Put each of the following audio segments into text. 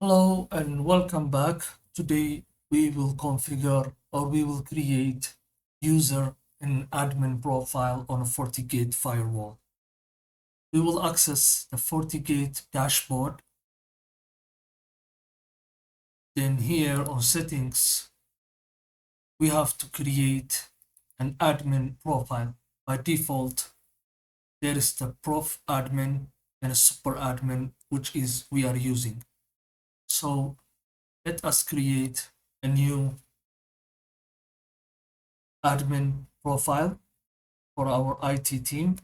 Hello and welcome back. Today we will configure or we will create user and admin profile on a Fortigate firewall. We will access the Fortigate dashboard. Then here on settings, we have to create an admin profile. By default, there is the prof admin and a super admin, which is we are using. So let us create a new admin profile for our IT team.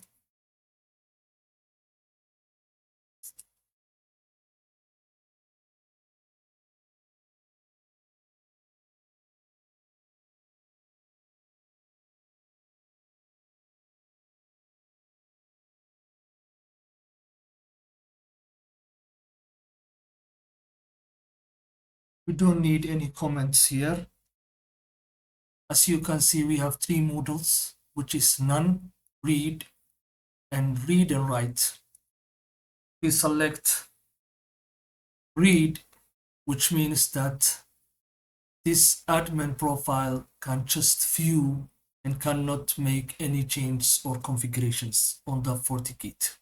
We don't need any comments here. As you can see, we have three modules, which is none, read, and read and write. We select read, which means that this admin profile can just view and cannot make any changes or configurations on the Fortigate.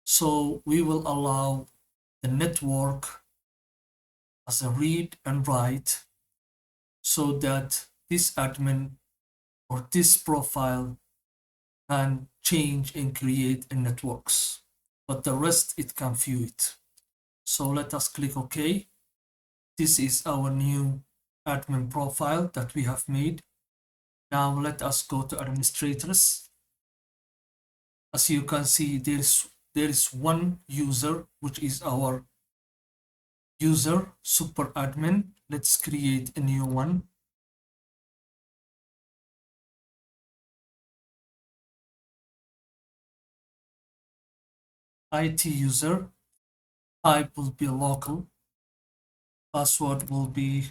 So we will allow the network as a read and write so that this admin or this profile can change and create in networks, but the rest it can view it. So let us click OK. This is our new admin profile that we have made. Now let us go to administrators. As you can see, there is one user, which is our user super admin. Let's create a new one. IT user, type will be local, password will be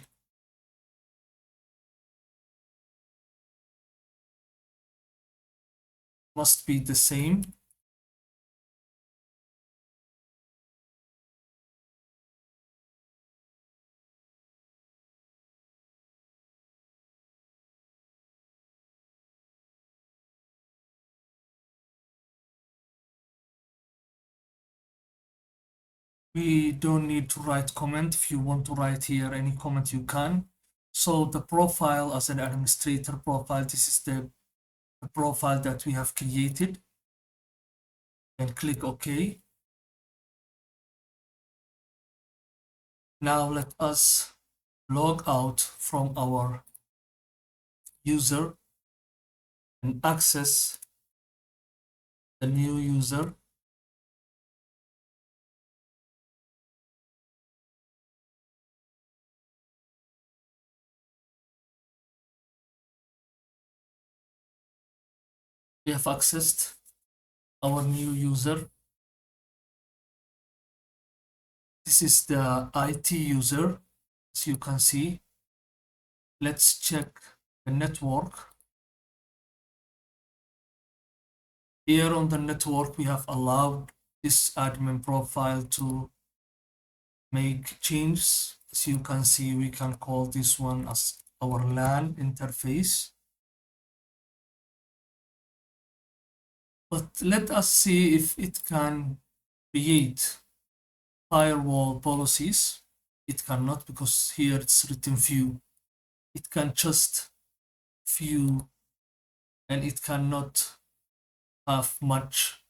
must be the same. We don't need to write comment. If you want to write here any comment, you can. So the profile as an administrator profile, this is the profile that we have created. And click OK. Now let us log out from our user and access the new user. We have accessed our new user. This is the IT user, as you can see. Let's check the network. Here on the network, we have allowed this admin profile to make changes. As you can see, we can call this one as our LAN interface. But let us see if it can create firewall policies. It cannot, because here it's written view. It can just view and it cannot have much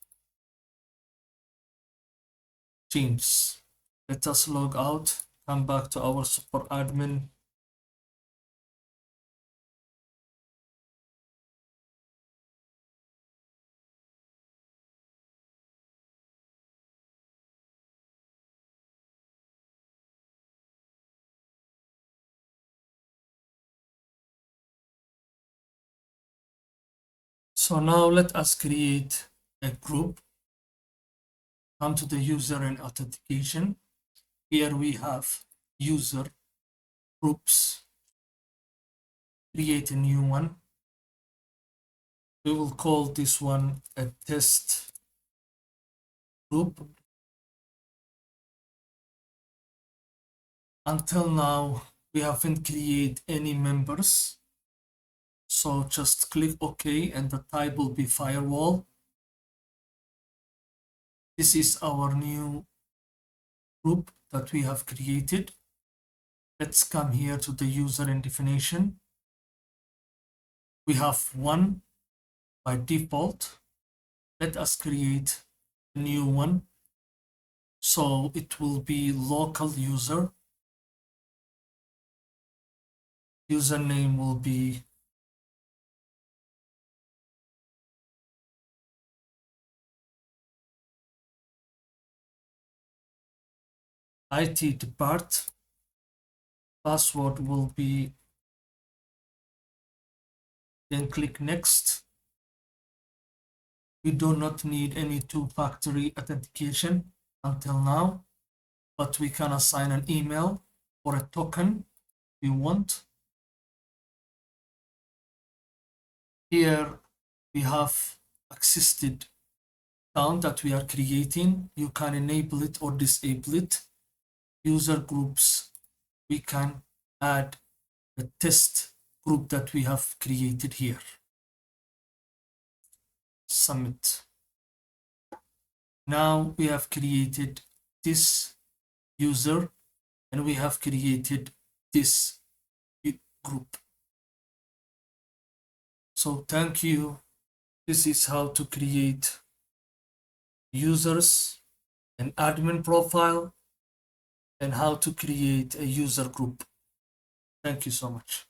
change. Let us log out, come back to our super admin. So now let us create a group. Come to the user and authentication. Here we have user groups. Create a new one. We will call this one a test group. Until now, we haven't created any members. So just click OK and the type will be firewall. This is our new group that we have created. Let's come here to the user and definition. We have one by default. Let us create a new one. So it will be local user. Username will be IT depart. Password will be, then click next. We do not need any two-factor authentication until now, but we can assign an email or a token we want. Here we have existed account that we are creating. You can enable it or disable it. User groups, we can add a test group that we have created here. Submit. Now we have created this user and we have created this group. So thank you. This is how to create users, an admin profile, and how to create a user group. Thank you so much.